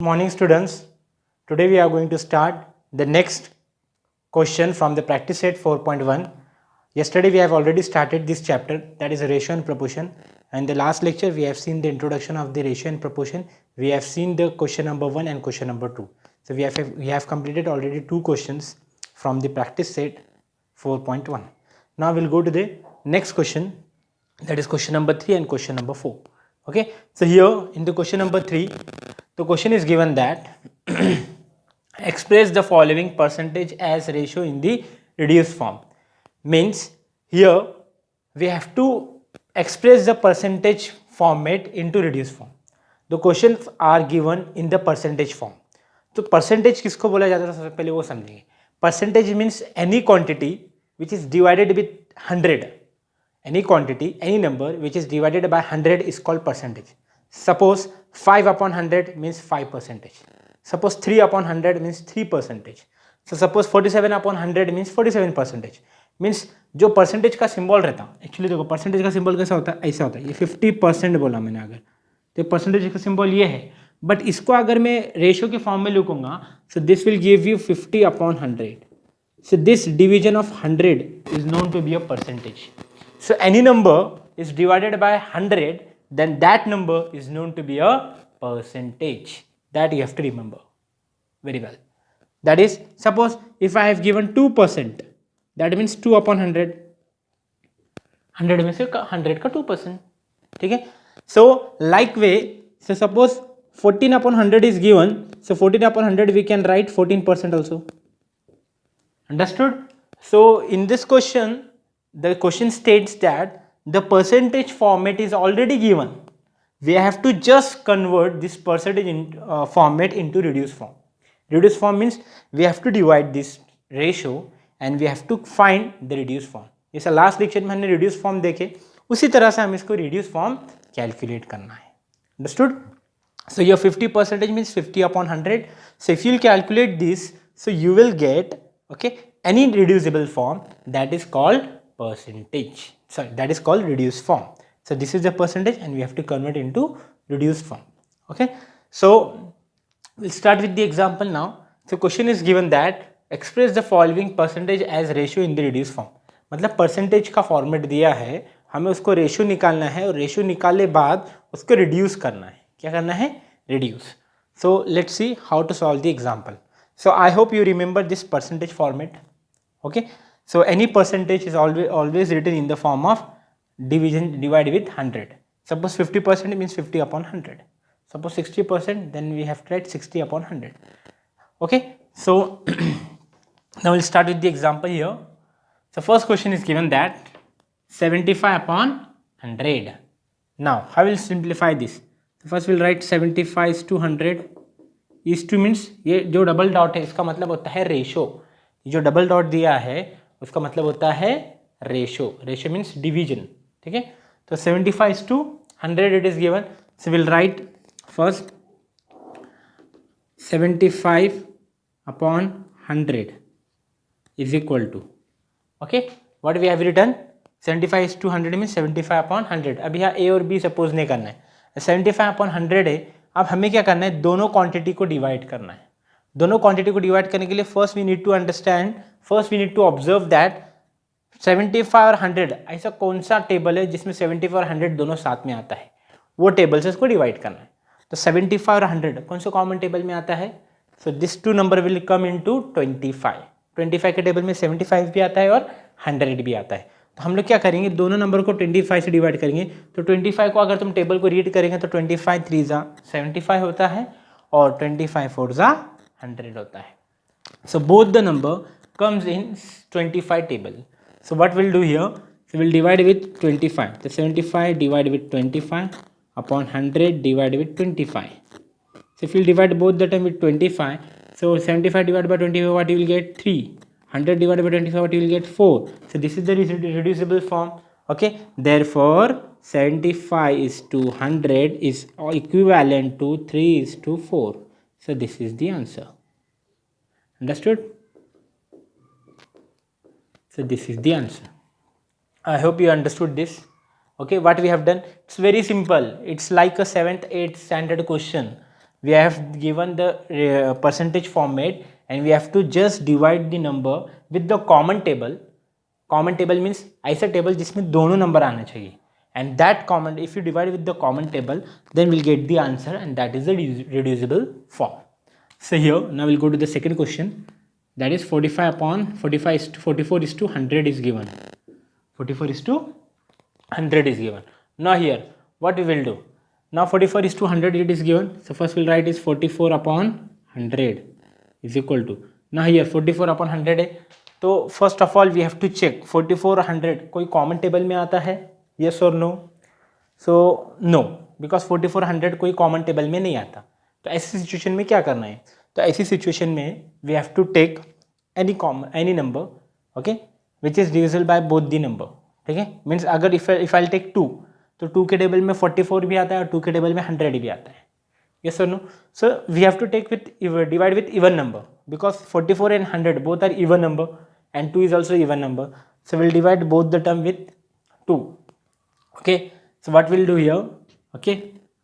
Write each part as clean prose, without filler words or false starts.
Good morning students. Today we are going to start the next question from the practice set 4.1. Yesterday we have already started this chapter, that is ratio and proportion, and the last lecture we have seen the introduction of the ratio and proportion. We have seen the question number 1 and question number 2. So we have completed already 2 questions from the practice set 4.1. Now we'll go to the next question, that is question number 3 and question number 4. Okay, so here in the question number 3, the question is given that express the following percentage as ratio in the reduced form. Means here we have to express the percentage format into reduced form. The questions are given in the percentage form. तो percentage किसको बोला जाता है सबसे पहले वो समझेंगे. Percentage means any quantity which is divided with 100. Any quantity, any number which is divided by 100 is called percentage. Suppose 5 upon 100 means 5%. Suppose 3 upon 100 means 3%. So suppose 47 upon 100 means 47%. Means जो percentage का symbol रहता है, actually देखो percentage का symbol कैसा होता है, ऐसा होता है. ये 50% बोला मैंने अगर, तो परसेंटेज का सिंबल ये है. बट इसको अगर मैं रेशियो के फॉर्म में लिखूंगा, so this will give you 50 upon 100. So this division of 100 is known to be a percentage. So any number is divided by 100, then that number is known to be a percentage. That you have to remember very well. That is, suppose if I have given 2%, that means 2 upon 100. 100 में से 100 का 2%. ठीक है. So like way, so suppose 14 upon 100 is given. So 14 upon 100 we can write 14% also. Understood? So in this question, the question states that the percentage format is already given. We have to just convert this percentage format into reduced form. Reduced form means we have to divide this ratio and we have to find the reduced form. जैसा last lecture में हमने reduced form देखे, उसी तरह से हम इसको reduced form calculate करना है. Understood? So your 50% means 50 upon 100. So if you calculate this, so you will get, okay, any reducible form that is called percentage. Sorry, that is called reduced form. So this is the percentage and we have to convert into reduced form. Okay, so we'll start with the example now. So question is given that express the following percentage as ratio in the reduced form. मतलब percentage का format दिया है, हमें उसको ratio निकालना है और ratio निकालने बाद उसको रिड्यूस करना है. क्या करना है? Reduce. So let's see how to solve the example. So I hope you remember this percentage format. Okay, so any percentage is always written in the form of division divided with 100. Suppose 50% means 50 upon 100. Suppose 60%, then we have to write 60 upon 100. Okay, so now we'll start with the example here. So first question is given that 75 upon 100. Now how will simplify this? So first we'll write 75 is to 100 is to means ये जो double dot है इसका मतलब होता है ratio. जो double dot दिया है उसका मतलब होता है रेशो. Ratio means division. ठीक है. तो 75 to 100 it is given. So will write first 75 upon 100 is equal to, okay, what we have written 75 to 100 means 75 upon 100. अब यहाँ ए और बी सपोज नहीं करना है. 75 अपॉन 100 है. अब हमें क्या करना है? दोनों क्वांटिटी को डिवाइड करना है. दोनों क्वांटिटी को डिवाइड करने के लिए first we need to understand, first we need to observe that 75 और 100 ऐसा कौन सा टेबल है जिसमें 75 और 100 दोनों साथ में आता है. वो टेबल से इसको डिवाइड करना है. तो 75 और 100 कौन सा कॉमन टेबल में आता है? So this two number will come into 25. 25 के टेबल में 75 भी आता है और 100 भी आता है. तो हम लोग क्या करेंगे? दोनों नंबर को 25 से डिवाइड करेंगे. तो 25 को अगर तुम टेबल को रीड करेंगे तो 25 3 जा 75 होता है और 25 4 जा 100 होता है. So both the number comes in 25 table. So what we'll do here? So we'll divide with 25. So 75 divided with 25 upon 100 divided with 25. So if you'll divide both the time with 25, so 75 divided by 25, what you will get? 3. 100 divided by 25, what you will get? 4. So this is the reducible form. Okay. Therefore 75 is to 100 is equivalent to 3 is to 4. So this is the answer. Understood? So this is the answer. I hope you understood this. Okay, what we have done, it's very simple. It's like a 7th 8th standard question. we have given the percentage format and we have to just divide the number with the common table. Common table means ऐसा table जिसमें दोनों number आना चाहिए, and that common, if you divide with the common table, then we'll get the answer, and that is the reducible form. So here now we'll go to the second question, that is 45 upon 45 is to 44 is to 100 is given. 44 is to 100 is given. Now here what we will do, now 44 is to 100 it is given, so first we'll write is 44 upon 100 is equal to, now here 44 upon 100 है, तो first of all we have to check 44 100 कोई common table में आता है, yes और no? So no, because 44 100 कोई common table में नहीं आता. तो ऐसी सिचुएशन में क्या करना है, तो ऐसी सिचुएशन में we have to take any number, okay, which is divisible by both the number. ठीक है, मीन्स अगर इफ आई टेक 2, तो 2 के टेबल में 44 भी आता है और 2 के टेबल में 100 भी आता है, yes or no? So we have to take with divide with even number, because 44 and 100 both are even number and 2 is also even number, so we'll divide both the term with 2. Okay, so what we'll do here, okay,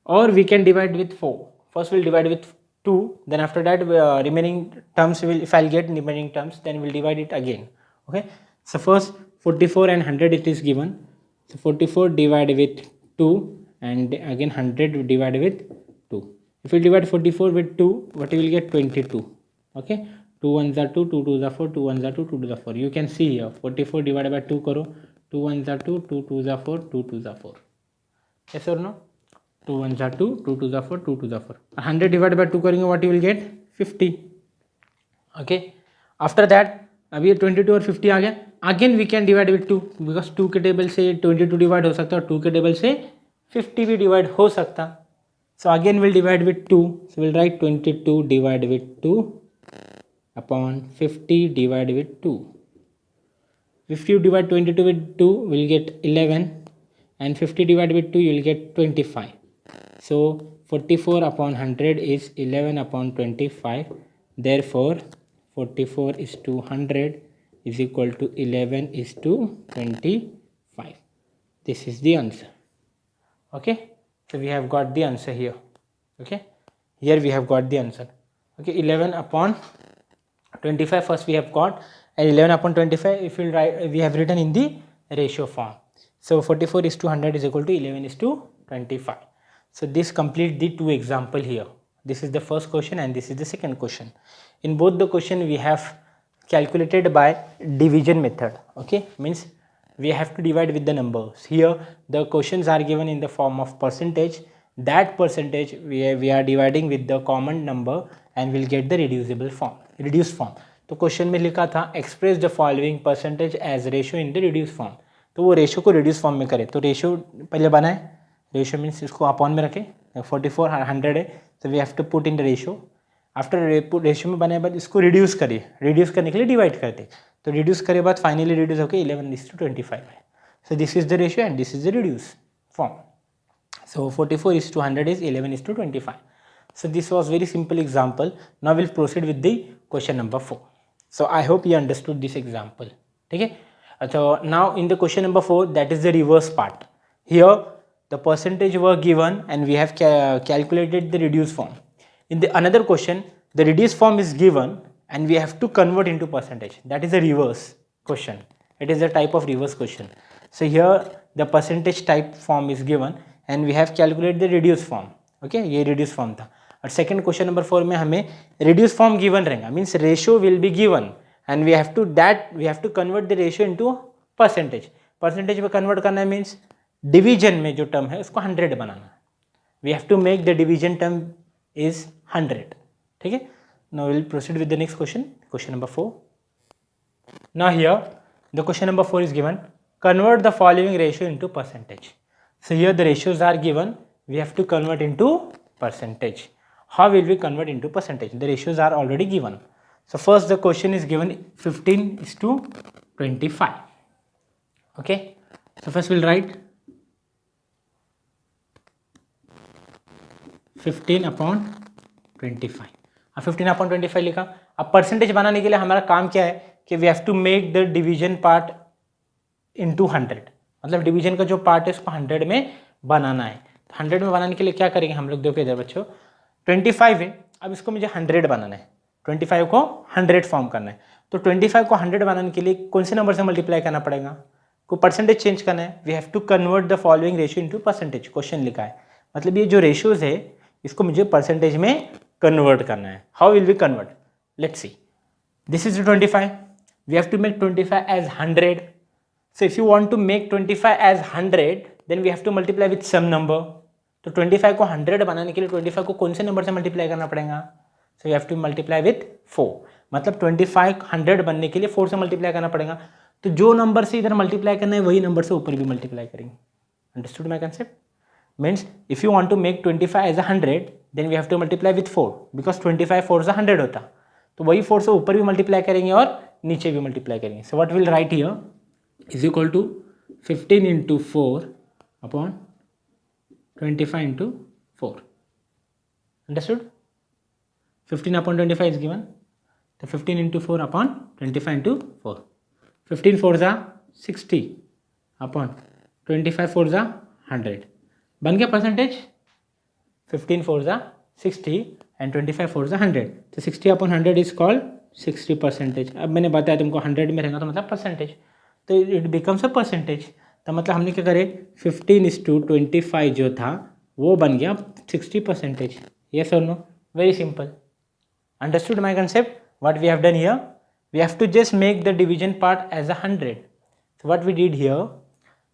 or we can divide with 4. First we'll divide with 2, then after that remaining terms will, if I'll get remaining terms, then we'll divide it again. Okay, so first 44 and 100 it is given, so 44 divided with 2 and again 100 divided with 2. If you divide 44 with 2, what you will get? 22. Okay, 2 1s are 2, 2 2s are 4, 2 1s are 2, 2 2s are 4. You can see here 44 divided by 2 करो, 2 1s are 2, 2 2s are 4, 2 2s are 4. Yes or no? 2 1s are 2, 2 2s are 4, 2 2s are 4. 100 divided by 2 करेंगे, what you will get? 50. Okay, after that अभी ये 22 और 50 आ गया. Again we can divide with 2, because 2 के table से 22 divide हो सकता है और 2 के टेबल से 50 भी डिवाइड हो सकता. So again we'll divide with 2, so we'll write 22 divided with 2 upon 50 divided with 2. If you divide 22 with 2, we'll get 11, and 50 divided with 2, you'll get 25. So 44 upon 100 is 11 upon 25. Therefore 44 is to 100 is equal to 11 is to 25. This is the answer. Okay, so we have got the answer here. Okay, here we have got the answer. Okay, 11 upon 25 first we have got, and 11 upon 25 if we write, we have written in the ratio form. So 44 is to 100 is equal to 11 is to 25. So this complete the two example here. This is the first question and this is the second question. In both the question we have calculated by division method. Okay, means we have to divide with the numbers. Here the questions are given in the form of percentage. That percentage we are dividing with the common number and we'll get the reducible form, reduced form. तो question में लिखा था express the following percentage as ratio in the reduce form, तो वो ratio को reduce form में करे. तो रेशियो पहले बनाए, रेशियो मीन्स इसको अपॉन में रखें, 44 100 है, तो we have to put in the ratio. After ratio में बनाए बाद इसको रिड्यूस करिए, रिड्यूस करने के लिए डिवाइड करते, तो रिड्यूस करे बाद फाइनली रिड्यूस होकर 11:25 है. So this is the ratio and this is the reduce form. So 44 is to 100 is 11 is to 25. So this was very simple example. Now we'll proceed with the question number 4. So I hope you understood this example. Okay. So now in the question number 4, that is the reverse part. Here the percentage were given and we have calculated the reduced form. In the another question, the reduced form is given and we have to convert into percentage. That is a reverse question. It is a type of reverse question. So here the percentage type form is given and we have calculated the reduced form. Okay, ये reduced form था. और second question number 4 में हमें reduced form given रहेगा, means ratio will be given and we have to convert the ratio into percentage. percentage में convert करना है means division में जो term है उसको 100 बनाना. we have to make the division term is 100. ठीक है. Now we'll proceed with the next question, question number 4. Now here the question number 4 is given, convert the following ratio into percentage. So here the ratios are given, we have to convert into percentage. How will we convert into percentage? The ratios are already given. So first the question is given 15 is to 25. Okay, so first we'll write 15 upon 25. अब 15 upon 25 लिखा. अब percentage बनाने के लिए हमारा काम क्या है कि we have to make the division part into 100. मतलब डिवीजन का जो पार्ट है उसको 100 में बनाना है. 100 में बनाने के लिए क्या करेंगे हम लोग, देखो इधर बच्चों, 25 है, अब इसको मुझे 100 बनाना है, 25 को 100 फॉर्म करना है। तो 25 को 100 बनाने के लिए कौन से नंबर से मल्टीप्लाई करना पड़ेगा, को परसेंटेज चेंज करना है। We have to convert the following ratio into percentage, question लिखा है, मतलब ये जो रेशियोज है इसको मुझे परसेंटेज में कन्वर्ट करना है। How will we convert, let's see. This is 25, we have to make 25 as 100. So if you want to make 25 as 100, then we have to multiply with some number. तो 25 को 100 बनाने के लिए 25 को कौन से नंबर से मल्टीप्लाई करना पड़ेगा, so you have to multiply with 4. मतलब 25 100 बनने के लिए 4 से मल्टीप्लाई करना पड़ेगा। तो जो नंबर से इधर मल्टीप्लाई करना है वही नंबर से ऊपर भी मल्टीप्लाई करेंगे। Understood my concept? Means if you want to make 25 as 100, then we have to multiply with 4, because 25 4 से 100 होता, तो वही 4 से ऊपर भी मल्टीप्लाई करेंगे और नीचे भी मल्टीप्लाई करेंगे। So what will write here is equal to 15 into 4 upon 25 into 4. Understood? 15 upon 25 is given. So 15 into 4 upon 25 into 4. 15 4s are 60 upon 25 4s are 100. बन गया percentage? 15 4s are 60 and 25 4s are 100. तो 60 upon 100 is called 60 percentage. अब मैंने बताया तुमको 100 में रहेगा तो मतलब परसेंटेज, तो इट बिकम्स अ परसेंटेज। तो मतलब हमने क्या करे, 15:25 जो था वो बन गया 60 परसेंटेज। यस और no? Very simple. Understood my concept? What we have done here, we have to just make the division part as 100. So what we did here,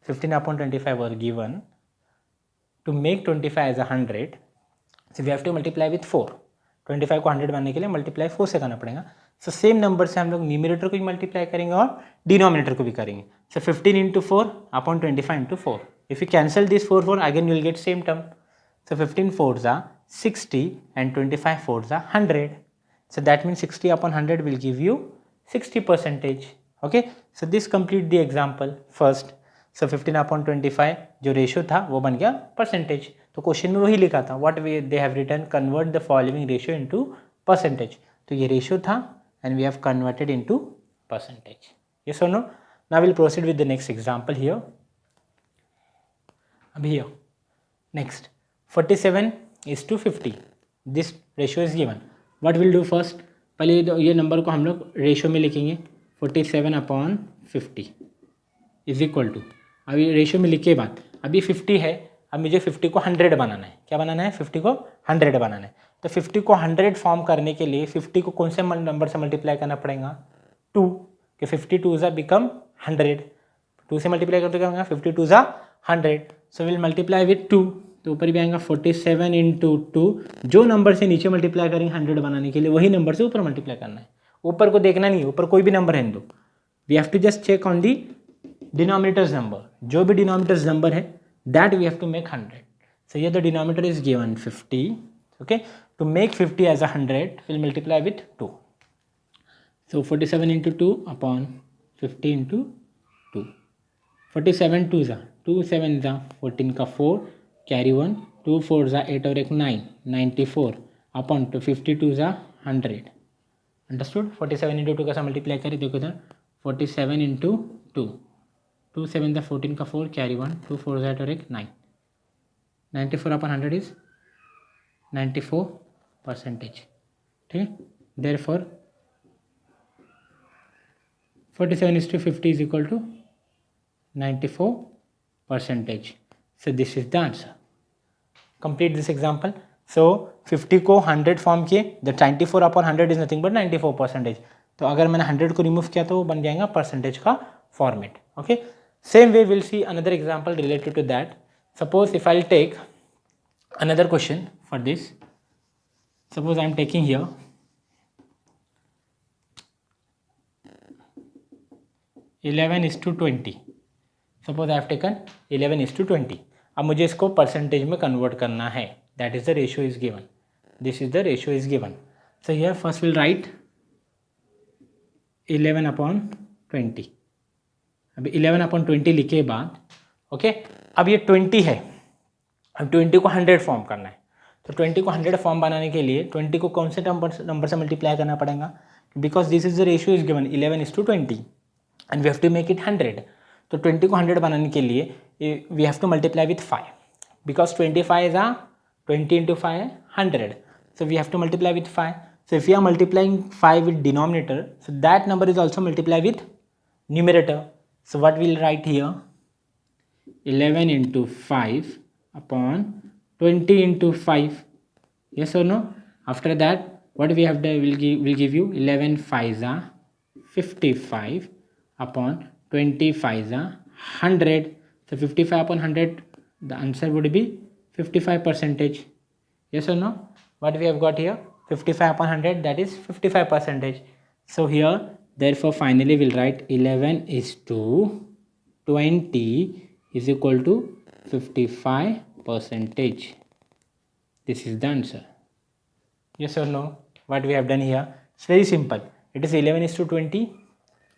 15/25 was given. To make 25 as 100, so we have to multiply with 4. 25 को 100 बनाने के लिए multiply 4 से करना पड़ेगा। So same number से हम लोग न्यूमरेटर को भी मल्टीप्लाई करेंगे और डिनोमिनेटर को भी करेंगे। सो 15 into 4 upon 25 into 4. If you cancel this 4 again you will get same term. So 15 4s are 60 and 25 4s are 100. So that means 60 upon 100 will give you 60 percentage. Okay, so this complete the example first. So 15 upon 25 जो ratio था वो बन गया percentage. तो question में वही लिखा था, what way they have written, convert the following ratio into percentage. तो ये रेशियो था and we have converted into percentage. Yes or no? Now we'll proceed with the next example here. Here next 47:50. This ratio is given. What we'll do first, पहले ये number को हम लोग ratio में लिखेंगे। 47/50 इज इक्वल टू, अभी ratio में लिखे बाद अभी 50 है, अब मुझे 50 को 100 बनाना है। क्या बनाना है? 50 को 100 बनाना है। तो 50 को 100 फॉर्म करने के लिए 50 को कौन से नंबर से मल्टीप्लाई करना पड़ेगा? 2, कि 52s बिकम 100। 2 से मल्टीप्लाई करते क्या होगा? 52s 100। So will multiply with 2, तो ऊपर भी आएगा 47 into 2। जो नंबर से नीचे मल्टीप्लाई करेंगे 100 बनाने के लिए वही नंबर से ऊपर मल्टीप्लाई करना है। ऊपर को देखना नहीं, ऊपर कोई भी नंबर है दो, we have to just check on the denominators number. जो भी डिनोमिनेटर्स नंबर है that we have to make 100. So here the denominator is given 50. Okay, to make 50 as 100 we'll multiply with 2. So 47 into 2 upon 50 into 2. 47 2s are 2 7s are 14 का 4 carry 1, 2 4s are 8 और एक 9, 94 upon to 52s are 100. Understood? 47 into 2 का multiply करें, देखो इधर 47 into 2, 2 7s are 14 का 4 carry 1, 2 4s are 8 और एक 9, 94 upon 100 is 94 परसेंटेज। ठीक है, therefore 47:50 is equal to 94 percentage. So this is the answer. Complete this example. So 50 को 100 फॉर्म किए, the 94 upon 100 is nothing but 94 percentage. तो अगर मैंने 100 को रिमूव किया तो वो बन जाएगा परसेंटेज का format. Okay, same way will see another example related to that. Suppose if I take another question for this. Suppose I am taking here 11:20. Suppose I have taken 11:20. अब मुझे इसको परसेंटेज में कन्वर्ट करना है. That is the ratio is given. This is the ratio is given. So here first we'll write 11/20. अभी 11/20 लिखे बाद okay, अब ये 20 है, अब 20 को 100 फॉर्म करना है. तो 20 को 100 फॉर्म बनाने के लिए 20 को कौन से नंबर से मल्टीप्लाई करना पड़ेगा, because this is the ratio is given 11:20 and we have to make it 100. तो 20 को 100 बनाने के लिए we have to multiply with 5 because 25 is 20 into 5 100. So we have to multiply with 5. So if we are multiplying 5 with denominator, so that number is also multiplied with numerator. So what we'll write here, 11 into 5 upon 20 into 5. Yes or no? After that, what we have done, will give you 11 5s are 55 upon 20 5s are 100. So 55 upon 100, the answer would be 55 percentage. Yes or no? What we have got here, 55 upon 100, that is 55 percentage. So here, therefore finally we'll write 11 is to 20 is equal to 55 percentage. This is the answer. Yes or no? What we have done here, it's very simple. It is 11 is to 20.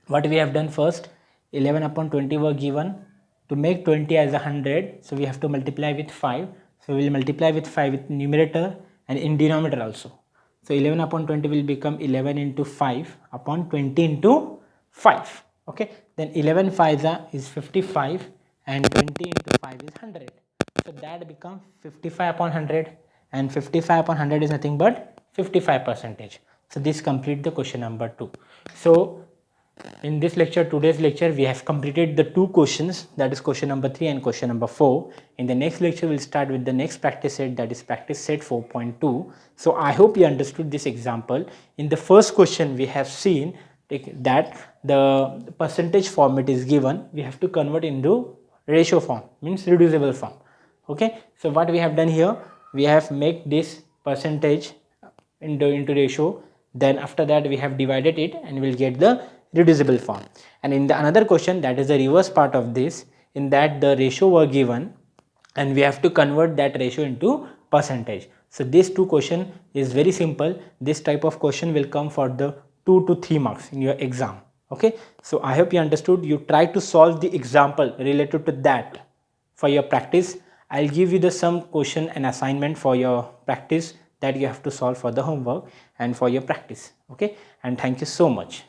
What we have done first, 11 upon 20 were given. To make 20 as 100, so we have to multiply with 5. So we will multiply with 5 with numerator and in denominator also. So 11 upon 20 will become 11 into 5 upon 20 into 5. Okay, then 11 5s is 55 and 20 into 5 is 100. So that becomes 55 upon 100, and 55 upon 100 is nothing but 55 percentage. So this complete the question number 2. So in this lecture, today's lecture, we have completed the 2 questions, that is question number 3 and question number 4. In the next lecture, we'll start with the next practice set, that is practice set 4.2. So I hope you understood this example. In the first question, we have seen that the percentage format is given. We have to convert into ratio form, means reducible form. Okay, so what we have done here, we have made this percentage into ratio. Then after that, we have divided it and we'll get the reducible form. And in the another question, that is the reverse part of this, in that the ratio were given and we have to convert that ratio into percentage. So this 2 question is very simple. This type of question will come for the 2 to 3 marks in your exam. Okay, so I hope you understood. You try to solve the example related to that for your practice. I'll give you the some question and assignment for your practice that you have to solve for the homework and for your practice. Okay, and thank you so much.